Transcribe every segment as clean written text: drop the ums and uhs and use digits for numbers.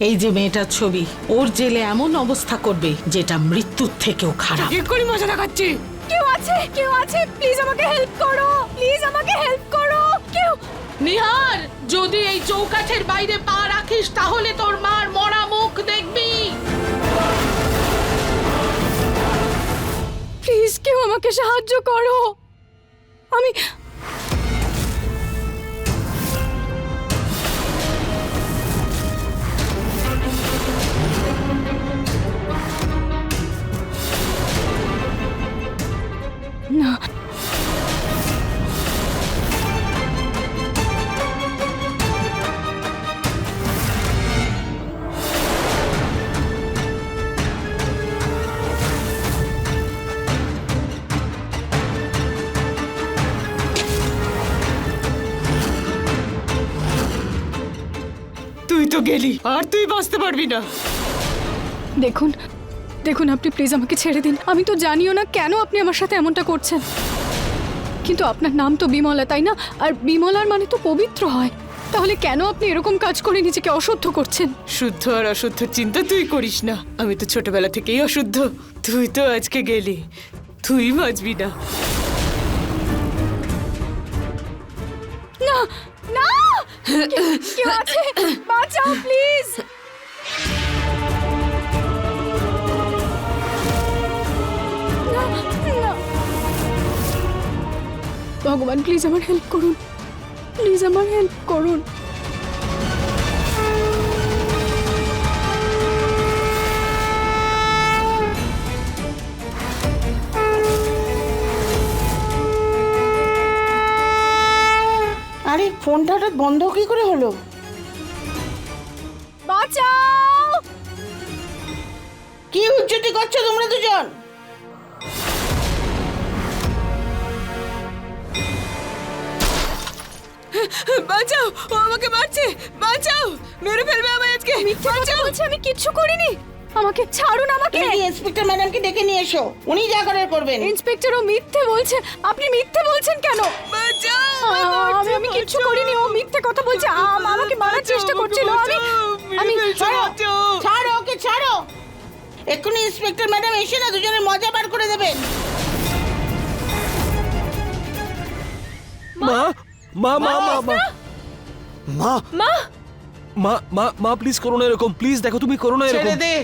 এই যে মেয়েটার ছবি, ওর জেলে এমন অবস্থা করবে যেটা মৃত্যুর থেকেও খারাপ। কি করে মজা দেখাচ্ছি? কেউ আছে প্লিজ আমাকে হেল্প করো, প্লিজ আমাকে হেল্প করো কেউ। নিহার, যদি এই চৌকাঠের বাইরে পা রাখিস তাহলে তোর মার মরা মুখ দেখবি। প্লিজ কেউ আমাকে সাহায্য করো। আমি না, তুই তো গেলি, আর তুই বাঁচতে পারবি না। দেখুন দেখুন আপনি প্লিজ আমাকে ছেড়ে দিন। আমি তো জানিও না কেন আপনি আমার সাথে এমনটা করছেন, কিন্তু আপনার নাম তো বিমলা, তাই না? আর বিমলার মানে তো পবিত্র হয়। তাহলে কেন আপনি এরকম কাজ করে নিজেকে অশুদ্ধ করছেন? শুদ্ধ আর অশুদ্ধ চিন্তা তুই করিস না। আমি তো ছোটবেলা থেকেই অশুদ্ধ। তুই তো আজকে গেলি, তুই বাঁচবি না। না না, কেউ আছে, বাঁচাও প্লিজ। ভগবান প্লিজ আমার হেল্প করুন, প্লিজ আমার হেল্প করুন। আরে ফোনটা হঠাৎ বন্ধ কি করে হলো? বাঁচাও! কি উচ্চতি করছো তোমরা দুজন? বাঁচাও, ও আমাকে মারছে, বাঁচাও, মেরে ফেলবে আমায় আজকে। মিথ্যে কথা বলছে, আমি কিচ্ছু করিনি। আমাকে ছাড়ুন, আমাকে। তুমি ইন্সপেক্টর ম্যাডামকে ডেকে নিয়ে এসো, উনি যা করার করবেন। ইন্সপেক্টরও মিথ্যে বলছে। আপনি মিথ্যে বলছেন কেন? বাঁচাও, আমি কিচ্ছু করিনি, ও মিথ্যে কথা বলছে। আমাকে মারার চেষ্টা করছিল। আমি ছাড়ো ছাড়ো ওকে, ছাড়ো। এক্ষুনি ইন্সপেক্টর ম্যাডাম এসে না দুজনের মজা বার করে দেবেন। মা মা মা মা মা মা মা মা মা মা প্লিজ করো না এরকম, প্লিজ দেখো তুমি করো না ছেড়ে এরকম। দে।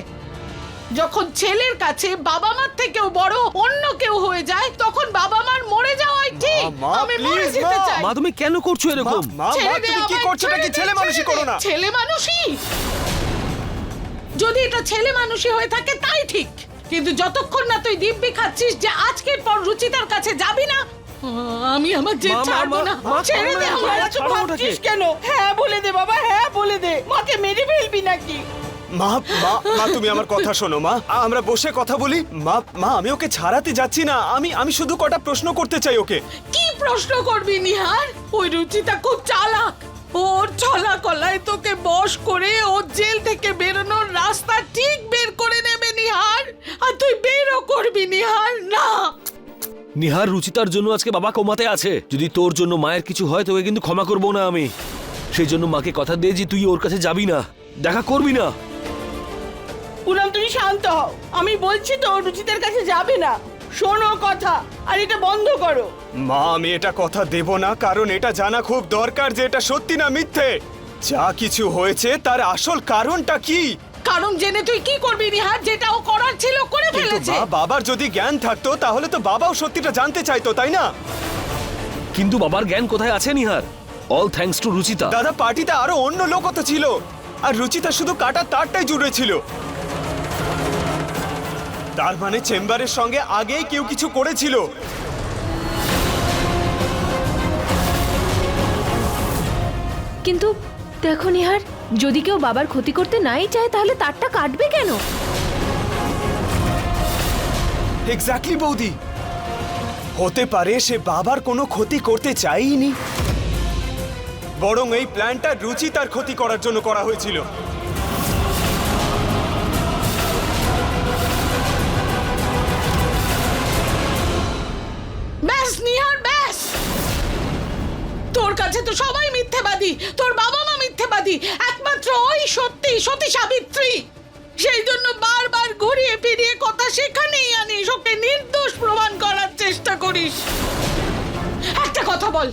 যখন ছেলের কাছে বাবা মার থেকেও বড় অন্য কেউ হয়ে যায়, তখন বাবা মার মরে যাওয়াই ঠিক। মা, আমি please, মরে যেতে মা। চাই। মা তুমি কেন করছো এরকম? ছেড়ে দে আমায়, ছেড়ে দে, ছেড়ে দে। ছেলে মানুষই, যদি এটা ছেলে মানুষই হয়ে থাকে তাই ঠিক, কিন্তু যতক্ষণ না তুই দিব্যি খাচ্ছিস যে আজকের পর রুচিতার কাছে যাবি না, আমি আমার জেদ মা, মা, ছাড়বো মা, না। মা, ছেড়ে দে মা, আমায়। মা, এত ছাড়ো ওটাকে। ভাবছিস কেন? হ্যাঁ বলে দে বাবা, হ্যাঁ বলে দে। মাকে মেরে ফেলবি নাকি? মা মা মা তুমি আমার কথা শোনো মা, আমরা বসে কথা বলি। মা মা আমি ওকে ছাড়াতে যাচ্ছি না, আমি শুধু কটা প্রশ্ন করতে চাই ওকে। কি প্রশ্ন করবি নিহার? ওই রুচিতা খুব চালাক। ওর চলা কলায় তোকে বশ করে ওর জেল থেকে বেরোনোর রাস্তা ঠিক বের করে নেবে নিহার, আর তুই বেরও করবি নিহার। না, নিহার রুচিতার জন্য আজকে বাবা কোমাতে আছে। যদি তোর জন্য মায়ের কিছু হয় তোকে কিন্তু ক্ষমা করবো না আমি। সেই জন্য মাকে কথা দে যে তুই ওর কাছে যাবি না, দেখা করবি না। পুনম তুমি শান্ত হও, আমি বলছি তো রুচিতার কাছে যাবে না। শোনো কথা, আর এটা বন্ধ করো। মা আমি এটা কথা দেব না, কারণ এটা জানা খুব দরকার যে এটা সত্যি না মিথ্যে। যা কিছু হয়েছে তার আসল কারণটা কি? কারণ জেনে তুই কি করবি নিহার? যেটা ও করার ছিল করে কিন্তু ফেলেছে। বাবার যদি জ্ঞান থাকতো তাহলে তো বাবাও সত্যিটা জানতে চাইতো, তাই না? কিন্তু বাবার জ্ঞান কোথায় আছে Nihar? All thanks to Ruchita. দাদা পার্টিতে আরো অন্য লোকও তো ছিল, আর রুচিতা শুধু কাটার তারটাই জুড়ে ছিল। তার মানে চেম্বারের সঙ্গে আগেই কেউ কিছু করেছিল। কিন্তু দেখো নিহার, যদি কেউ বাবার ক্ষতি করতে নাই চায় তাহলে তারটা কাটবে কেন? এক্স্যাক্টলি বৌদি, হতে পারে সে বাবার কোনো ক্ষতি করতে চাইনি, বরং এই প্ল্যানটা রুচিতার ক্ষতি করার জন্য করা হয়েছিল। ব্যাস নিহার, ব্যাস। তোর কাছে তো সবাই মিথ্যেবাদী, তোর বাবা মা মিথ্যেবাদী একমাত্র ওই সত্যি সতী সাবিত্রী। সেই জন্য বারবার ঘুরিয়ে ফিরিয়ে কথা সেখানেই আনিস, ওকে নির্দোষ প্রমাণ করার চেষ্টা করিস। একটা কথা বল,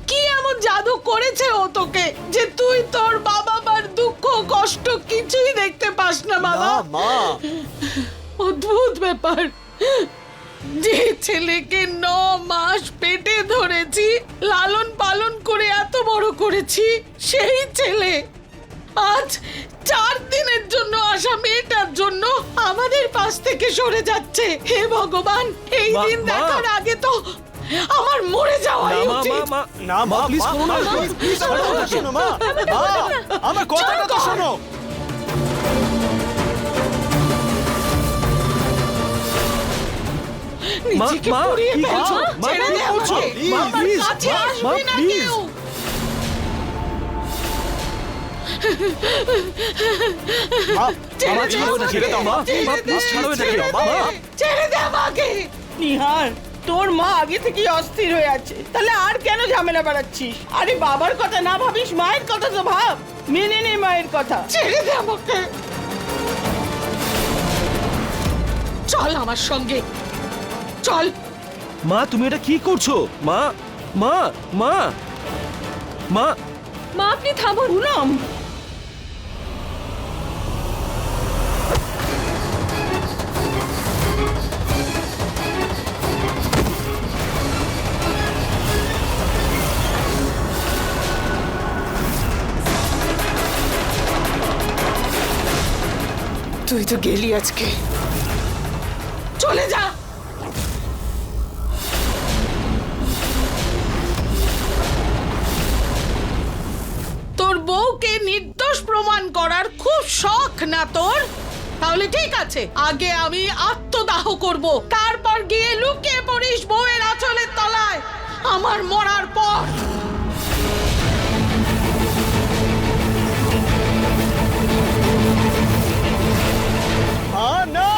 কি এমন জাদু করেছে ও তোকে যে তুই তোর বাবা মার দুঃখ কষ্ট কিছুই দেখতে পাস না বাবা? না মা, অদ্ভুত ব্যাপার, যে ছেলেকে 9 মাস পেটে ধরেছি, লালন পালন করে এত বড় করেছি, সেই ছেলে আজ 4 দিনের জন্য আসা মেয়েটার জন্য আমাদের পাশ থেকে সরে যাচ্ছে। হে ভগবান, এই মা, দিন মা। দেখার আগে তো আমার মরে যাওয়াই না মা, উচিত। মা, না মা, প্লিজ মা, করো না। মা, please, আমার কথা শোনো মা। মা, আমার কথাটা তো শোনো। নিজেকে মা, পুড়িয়ে কি ফেলছো। করছো? মা, ছেড়ে কি দে করছো? আমাকে। মা, আমার please, কাছে মা, আসবে মা, না please। কেউ। মা, ছেড়ে আমার দে ছাড়ো না, আমাকে। ছেড়ে দাও মা। ছেড়ে মা, দে, please ছাড়ো এটাকে। ছেড়ে মা, দে, ছেড়ে দে আমাকে। নিহার, তোর মা আগে থেকেই অস্থির হয়ে আছে, তাহলে আর কেন ঝামেলা বাড়াচ্ছিস? আরে বাবার কথা না ভাবিস, মায়ের কথা তো ভাব। মেনে নে মায়ের কথা। ছেড়ে দে আমাকে। চল আমার সঙ্গে, চল। মা, তুমি এটা কি করছো? মা, মা, মা, মা, মা আপনি থামুন। পুনম, তুই তো গেলি আজকে। চলে যা। তোর বউকে নির্দোষ প্রমাণ করার খুব শখ না তোর? তাহলে ঠিক আছে, আগে আমি আত্মদাহ করব, তারপর গিয়ে লুকিয়ে পড়িস বউয়ের আঁচলের তলায় আমার মরার পর। মা, না।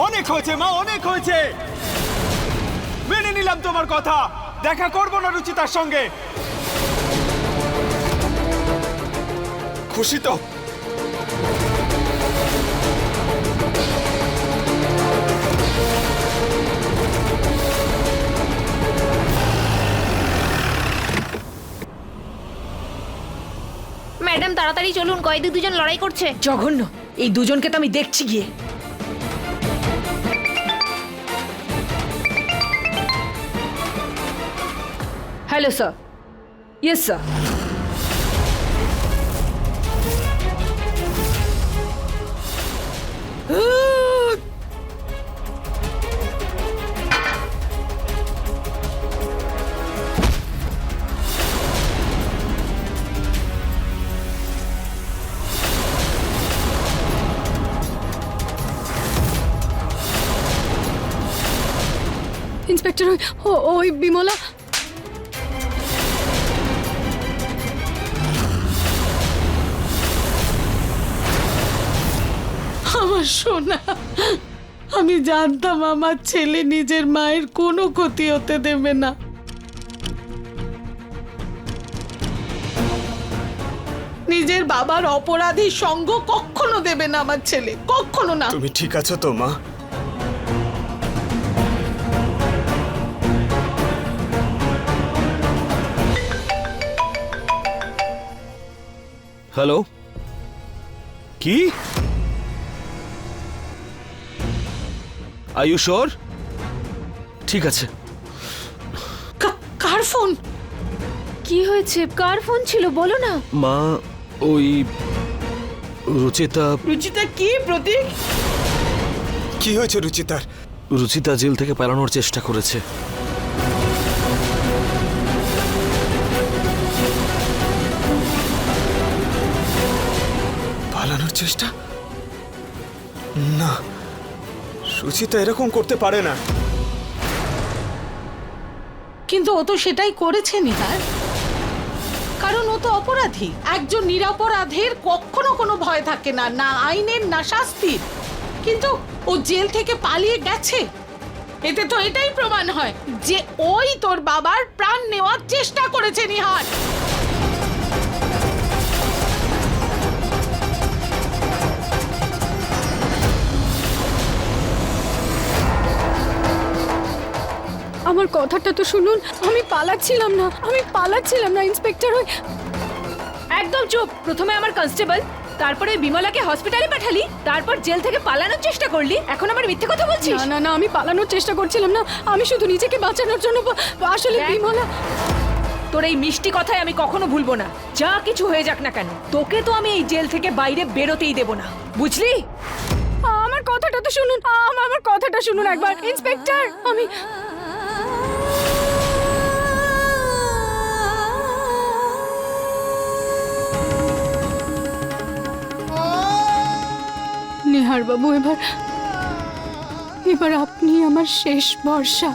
অনেক হয়েছে মা, অনেক হয়েছে। মেনে নিলাম তোমার কথা, দেখা করবো না রুচিতার সঙ্গে। খুশি তো? ম্যাডাম তাড়াতাড়ি চলুন, কয়েদি দুজন লড়াই করছে। জঘন্য, এই দুজনকে তো আমি দেখছি গিয়ে। Hello sir. Yes sir. Inspector, ওই বিমলা। আমার সোনা, আমি জানতাম আমার ছেলে নিজের মায়ের কোনো ক্ষতি হতে দেবে না। নিজের বাবার অপরাধী সঙ্গ কখনো দেবে না আমার ছেলে, কখনো না। তুমি ঠিক আছো তো মা? হ্যালো, কি? Are you sure? ঠিক আছে। কার ফোন? কি হয়েছে? কার ফোন ছিল বলো না। মা, ওই রুচিতা, রুচিতা কি প্রতীক? কি হয়েছে রুচিতার? রুচিতা জেল থেকে পালানোর চেষ্টা করেছে। পালানোর চেষ্টা? না, রুচিতা এরকম করতে পারে না। কিন্তু ও তো সেটাই করেছে নিহার, কারণ ও তো অপরাধী। একজন নিরপরাধের কখনো কোনো ভয় থাকে না, না আইনের না শাস্তির। কিন্তু ও জেল থেকে পালিয়ে গেছে, এতে তো এটাই প্রমাণ হয় যে ওই তোর বাবার প্রাণ নেওয়ার চেষ্টা করেছে নিহার। আমার কথাটা তো শুনুন, আমি পালাচ্ছিলাম না ইন্সপেক্টর। ওই একদম চুপ। প্রথমে আমার কনস্টেবল, তারপরে বিমলাকে হসপিটালে পাঠালি, তারপর জেল থেকে পালানোর চেষ্টা করলি, এখন আমার মিথ্যে কথা বলছিস? না না না, আমি পালানোর চেষ্টা করছিলাম না, আমি শুধু নিজেকে বাঁচানোর জন্য আসলে দেখ। বিমলা। তোর এই মিষ্টি কথায় আমি কখনো ভুলবো না, যা কিছু হয়ে যাক না কেন। তোকে তো আমি এই জেল থেকে বাইরে বেরোতেই দেব না, বুঝলি? আমার কথাটা তো শুনুন, আমার কথাটা শুনুন একবার ইন্সপেক্টর। আমি নিহার বাবু, এবার আপনি আমার শেষ ভরসা।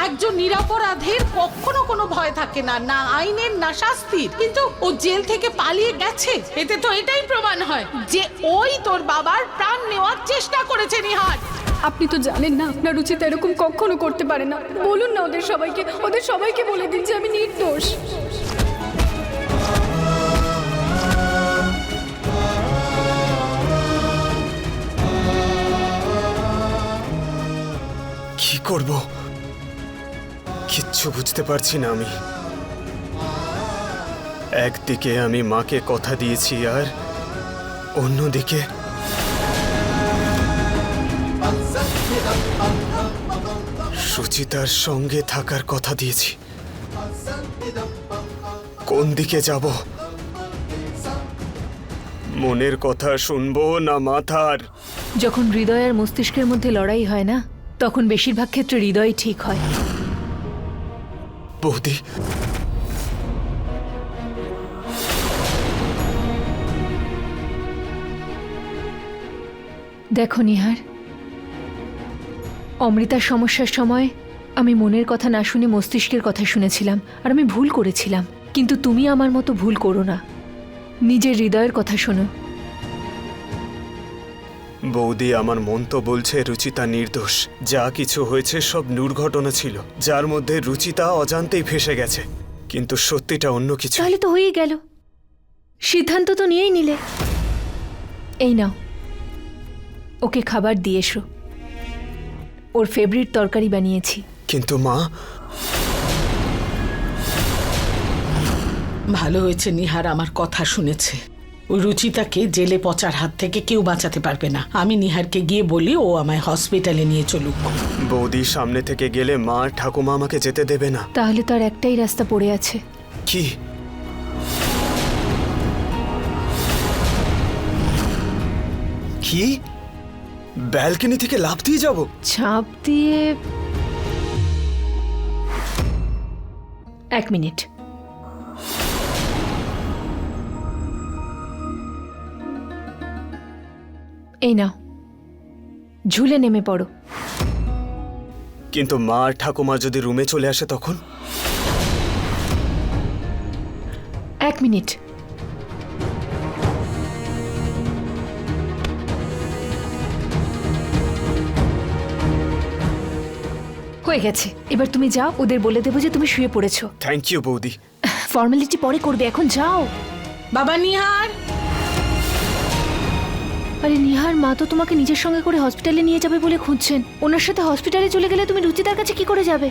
একজন নিরপরাধের কখনো কোনো ভয় থাকে না, না আইনের না শাস্তির। কিন্তু ও জেল থেকে পালিয়ে গেছে, এতে তো এটাই প্রমাণ হয় যে ওই তোর বাবার প্রাণ নেওয়ার চেষ্টা করেছে নিহার। আপনি তো জানেন না আপনার রুচিতা এরকম কখনো করতে পারে না। বলুন না ওদের সবাইকে বলে দিন যে আমি নির্দোষ। কি করব কিচ্ছু বুঝতে পারছি না আমি। একদিকে আমি মাকে কথা দিয়েছি, আর অন্যদিকে সুচিতার সঙ্গে থাকার কথা দিয়েছি। কোন দিকে যাব? মনের কথা শুনবো না মাথার? যখন হৃদয় আর মস্তিষ্কের মধ্যে লড়াই হয় না, তখন বেশিরভাগ ক্ষেত্রে হৃদয় ঠিক হয়। বৌদি, দেখো নিহার, অমৃতার সমস্যার সময় আমি মনের কথা না শুনে মস্তিষ্কের কথা শুনেছিলাম, আর আমি ভুল করেছিলাম। কিন্তু তুমি আমার মতো ভুল করো না, নিজের হৃদয়ের কথা শোনো। বৌদি, আমার মন তো বলছে রুচিতা নির্দোষ। যা কিছু হয়েছে সব দুর্ঘটনা ছিল, যার মধ্যে রুচিতা অজান্তেই ফেসে গেছে। কিন্তু সত্যিটা অন্য কিছু। তাহলে তো হয়েই গেল, সিদ্ধান্ত তো নিয়েই নিলে। এই নাও, ওকে খাবার দিয়ে এসো, ওর ফেভারিট তরকারি বানিয়েছি। কিন্তু মা, ভালো হয়েছে নিহার আমার কথা শুনেছে। ওই রুচিতাকে জেলে পচার হাত থেকে কেউ বাঁচাতে পারবে না। আমি নিহারকে গিয়ে বলি ও আমায় হসপিটালে নিয়ে চলুক। বৌদি, সামনে থেকে গেলে মা আর ঠাকুমা আমাকে যেতে দেবে না। তাহলে তার একটাই রাস্তা পড়ে আছে। কি? কি? ব্যালকনি থেকে লাফ দিয়ে যাব? ছাপ দিয়ে? 1 মিনিট। এই নাও, ঝুলে নেমে পড়ো। কিন্তু মা আর ঠাকুমা যদি রুমে চলে আসে তখন? 1 মিনিট। হয়ে গেছে, এবার তুমি যাও, ওদের বলে দেবো যে তুমি শুয়ে পড়েছো। থ্যাংক ইউ বৌদি। ফর্মালিটি পরে করবে, এখন যাও। বাবা নিহার, আরে নিহার, মা তো তোমাকে নিজের সঙ্গে করে হসপিটালে নিয়ে যাবে বলে খুঁজছেন। ওনার সাথে হসপিটালে চলে গেলে তুমি রুচিতার কাছে কি করে যাবে?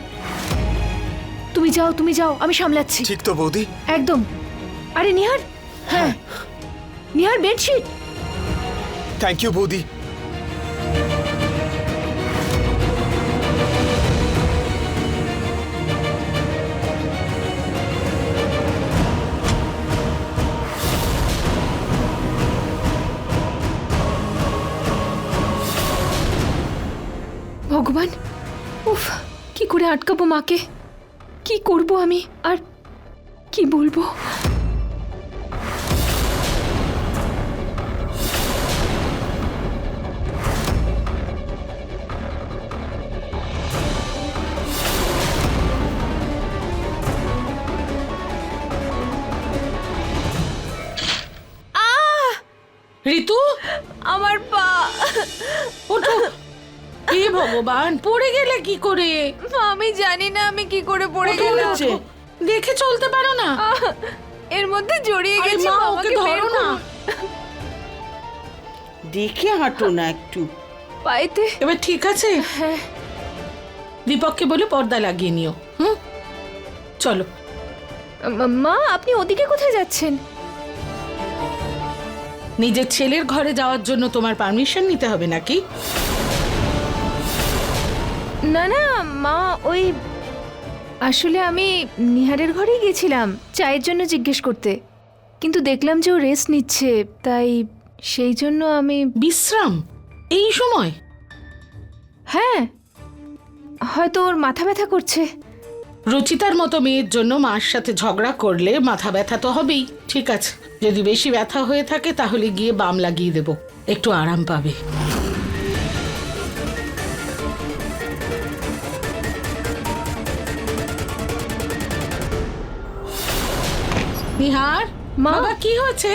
তুমি যাও, আমি সামলাচ্ছি। ঠিক তো বৌদি? একদম। আরে নিহার, হ্যাঁ নিহার, বেডশিট। থ্যাংক ইউ বৌদি। ভগবান, উফ, কি করে আটকাবো মাকে? কি করব আমি, আর কি বলবো? ঋতু, আমার পা। ওঠো। হে ভগবান, পড়ে গেলে কি করে? আমি জানি না আমি কি করে পড়ে ওঠো, গেলাম। ওঠো। দেখে চলতে পারো না? এর মধ্যে জড়িয়ে আরে গেছি, মা, ওকে আমাকে বের ধরো না। করুন। দেখে হাঁটো না একটু। পায়েতে। এবার ঠিক আছে? হ্যাঁ। দীপককে বলে পর্দা লাগিয়ে নিও। হুম, চলো। মা, আপনি ওদিকে কোথায় যাচ্ছেন? নিজের ছেলের ঘরে যাওয়ার জন্য তোমার পারমিশন নিতে হবে নাকি? না না মা, ওই আসলে আমি নিহারের ঘরেই গেছিলাম চায়ের জন্য জিজ্ঞেস করতে, কিন্তু দেখলাম যে ও রেস্ট নিচ্ছে, তাই সেই জন্য আমি। বিশ্রাম এই সময়? হ্যাঁ, হয়তো ওর মাথা ব্যথা করছে। রুচিতার মতো মেয়ের জন্য মার সাথে ঝগড়া করলে মাথা ব্যথা তো হবেই। ঠিক আছে, যদি বেশি ব্যথা হয়ে থাকে তাহলে গিয়ে বাম লাগিয়ে দেব, একটু আরাম পাবে। নিহার, মা। বাবা কি হয়েছে?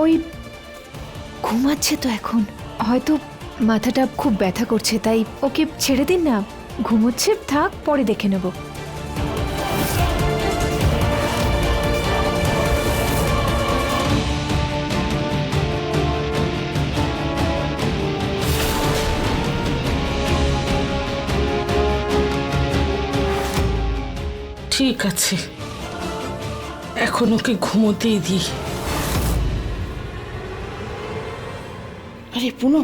ওই ঘুমাচ্ছে তো এখন, হয়তো মাথাটা খুব ব্যথা করছে, তাই ওকে ছেড়ে দিন না, ঘুমোচ্ছে, থাক, পরে দেখে নেব। ঠিক আছে, এখন ওকে ঘুমোতেই দিই। আরে পুনঃ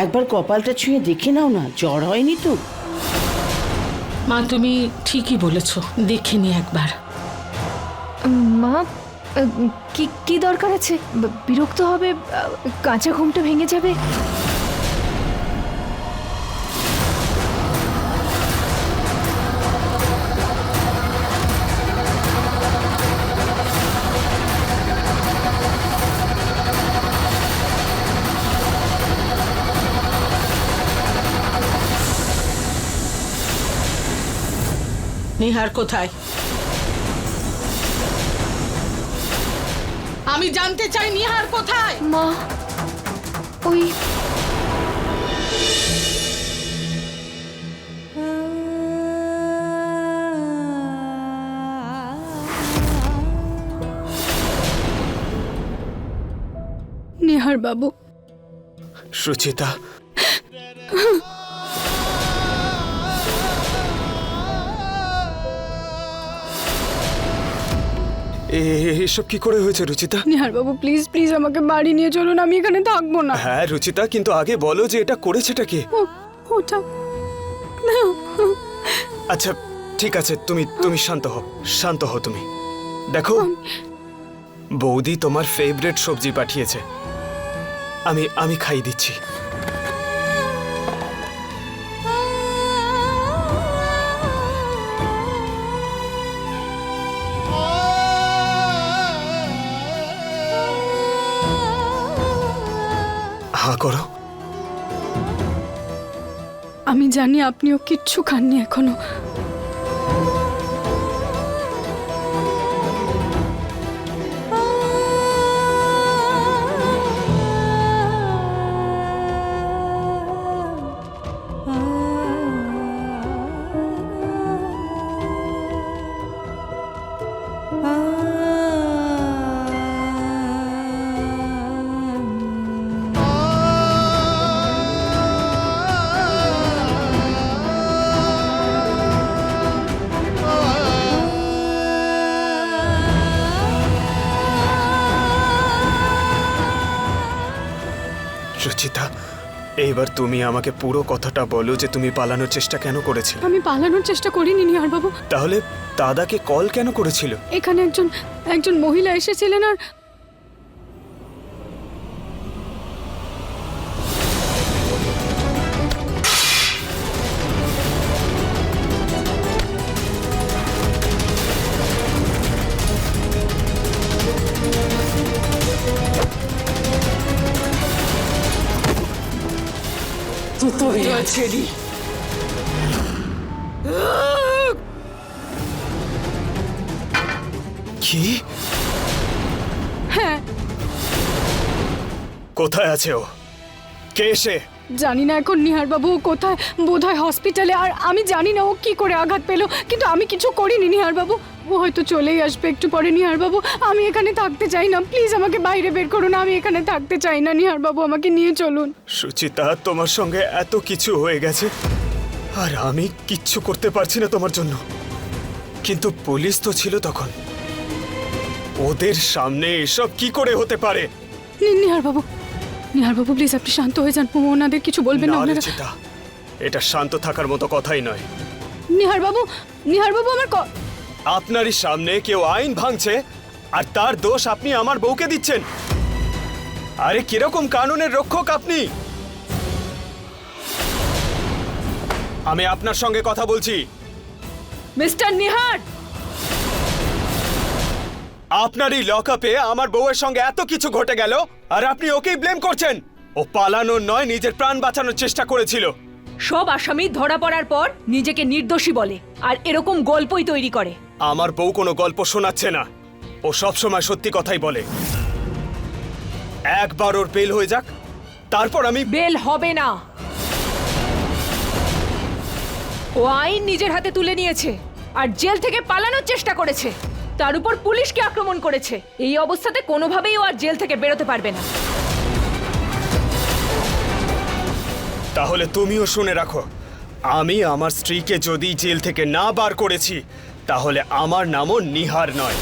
একবার কপালটা ছুঁয়ে দেখে নাও না, জ্বর হয়নি তো? মা, তুমি ঠিকই বলেছ, দেখে নি একবার। মা, কি কি দরকার আছে? বিরক্ত হবে, কাঁচা ঘুমটা ভেঙে যাবে। নিহার কোথায়? আমি জানতে চাই নিহার কোথায়? মা, ওই নিহার বাবু, সুচিতা, এসব কি করে হয়েছে রুচিতা? নিহার বাবু, প্লিজ প্লিজ আমাকে বাড়ি নিয়ে চলুন, আমি এখানে থাকবো না। হ্যাঁ রুচিতা, কিন্তু আগে বলো যে এটা করেছেটা কে? ওটা আচ্ছা ঠিক আছে, তুমি শান্ত হও, শান্ত হও তুমি। দেখো, বৌদি তোমার ফেভারিট সবজি পাঠিয়েছে, আমি খাই দিচ্ছি। হা করো। আমি জানি আপনিও কিচ্ছু খাননি এখনো। সুচিতা, এইবার তুমি আমাকে পুরো কথাটা বলো যে তুমি পালানোর চেষ্টা কেন করেছিলে? আমি পালানোর চেষ্টা করিনি নিহার বাবু। তাহলে দাদাকে কল কেন করেছিল? এখানে একজন মহিলা এসেছিলেন আর কি? হ্যাঁ, কোথায় আছে ও? কে সে? জানি না এখন নিহার বাবু কোথায়, বোধহয় হসপিটালে। আর আমি জানি না ও কি করে আঘাত পেলো, কিন্তু আমি কিছু করিনি নিহার বাবু। ও হয়তো চলেই আসবে একটু পরে। নিহার বাবু, আমি এখানে থাকতে চাই না, প্লিজ আমাকে বাইরে বের করুন। আমি এখানে থাকতে চাই না নিহার বাবু, আমাকে নিয়ে চলুন। সুচিতা, তোমার সঙ্গে এত কিছু হয়ে গেছে আর আমি কিচ্ছু করতে পারছি না তোমার জন্য। কিন্তু পুলিশ তো ছিল তখন, ওদের সামনে এসব কি করে হতে পারে? নিহার বাবু, নিহার বাবু প্লিজ আপনি শান্ত হয়ে যান। ওনাদের কিছু বলবেন না না ওনারা। রুচিতা, এটা শান্ত থাকার মতো কথাই নয়। নিহার বাবু, নিহার বাবু আমার আপনারই সামনে কেউ আইন ভাঙছে আর তার দোষ আপনি আমার বউকে দিচ্ছেন। আরে কিরকম কানুনের রক্ষক আপনি? আমি আপনার সঙ্গে কথা বলছি। মিস্টার নিহার, আপনারই লকআপে আমার বউয়ের সঙ্গে এত কিছু ঘটে গেল আর আপনি ওকেই ব্লেম করছেন। ও পালানোর নয়, নিজের প্রাণ বাঁচানোর চেষ্টা করেছিল। সব আসামি ধরা পড়ার পর নিজেকে নির্দোষী বলে আর এরকম গল্পই তৈরি করে। আমার বউ কোনো গল্প শোনাচ্ছে না, ও সবসময় সত্যি কথাই বলে। একবার ওর বেল হয়ে যাক, তারপর আমি বেল হবে না। ও আইন নিজের হাতে তুলে নিয়েছে আর জেল থেকে পালানোর চেষ্টা করেছে, তার উপর পুলিশকে আক্রমণ করেছে। এই অবস্থাতে কোনোভাবেই ও আর জেল থেকে বেরোতে পারবে না। তাহলে তুমিও শুনে রাখো, আমি আমার স্ত্রীকে যদি জেল থেকে না বার করেছি তাহলে আমার নামও নিহার নয়।